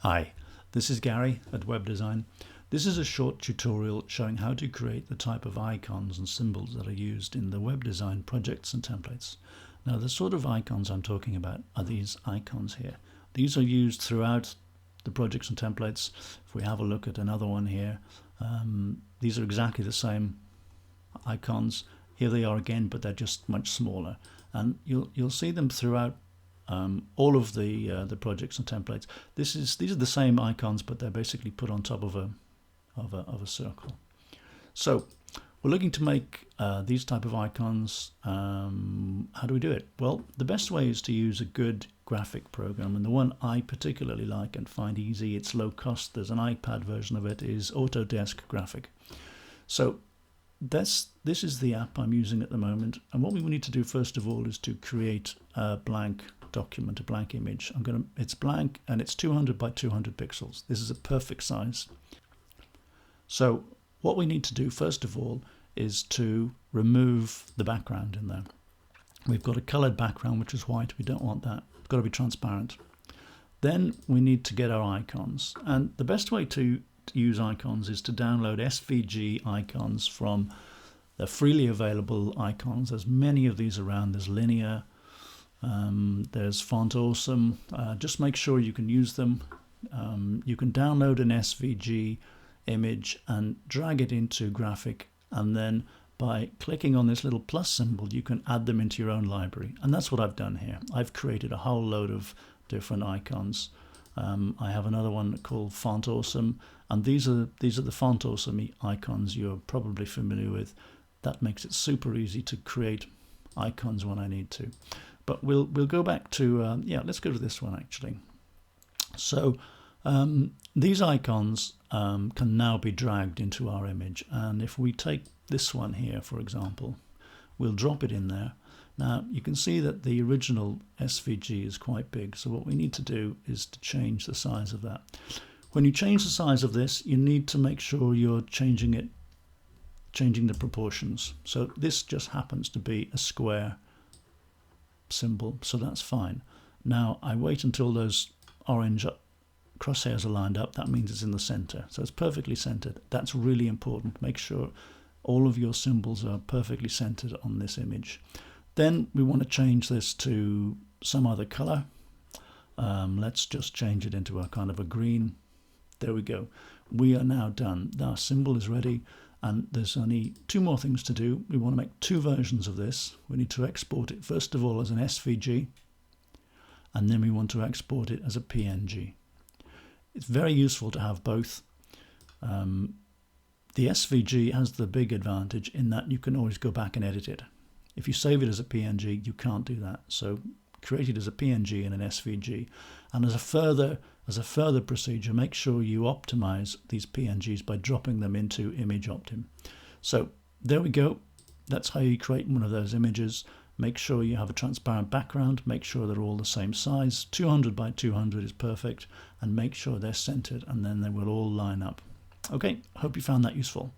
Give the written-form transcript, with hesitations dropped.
Hi, this is Gary at Webdeersign. This is a short tutorial showing how to create the type of icons and symbols that are used in the Webdeersign projects and templates. Now, the sort of icons I'm talking about are these icons here. These are used throughout the projects and templates. If we have a look at another one here, these are exactly the same icons. Here they are again, but they're just much smaller, and you'll see them throughout all of the projects and templates. These are the same icons, but they're basically put on top of a circle. So we're looking to make these type of icons. How do we do it? Well, the best way is to use a good graphic program, and the one I particularly like and find easy, it's low cost, there's an iPad version of it, is Autodesk Graphic. So this is the app I'm using at the moment, and what we need to do first of all is to create a blank document, a blank image. It's blank and it's 200 by 200 pixels. This is a perfect size. So what we need to do first of all is to remove the background in there. We've got a colored background which is white. We don't want that. It's got to be transparent. Then we need to get our icons, and the best way to use icons is to download SVG icons from the freely available icons. There's many of these around. There's Linea, there's FontAwesome. Just make sure you can use them. You can download an SVG image and drag it into graphic, and then by clicking on this little plus symbol you can add them into your own library, and that's what I've done here. I've created a whole load of different icons. I have another one called FontAwesome, and these are the FontAwesome icons you're probably familiar with. That makes it super easy to create icons when I need to. But we'll go back to let's go to this one actually. So these icons can now be dragged into our image, and if we take this one here, for example, we'll drop it in there. Now you can see that the original SVG is quite big, so what we need to do is to change the size of that. When you change the size of this, you need to make sure you're changing the proportions. So this just happens to be a square symbol, so that's fine. Now I wait until those orange crosshairs are lined up. That means it's in the center, so it's perfectly centered. That's really important. Make sure all of your symbols are perfectly centered on this image. Then we want to change this to some other color. Let's just change it into a kind of a green. There we go. We are now done. Our symbol is ready, and there's only two more things to do. We want to make two versions of this. We need to export it first of all as an SVG, and then we want to export it as a PNG. It's very useful to have both. The SVG has the big advantage in that you can always go back and edit it. If you save it as a PNG, you can't do that. So create it as a PNG and an SVG. And as a further procedure, make sure you optimize these PNGs by dropping them into Image Optim. So there we go. That's how you create one of those images. Make sure you have a transparent background. Make sure they're all the same size. 200 by 200 is perfect. And make sure they're centered, and then they will all line up. Okay, I hope you found that useful.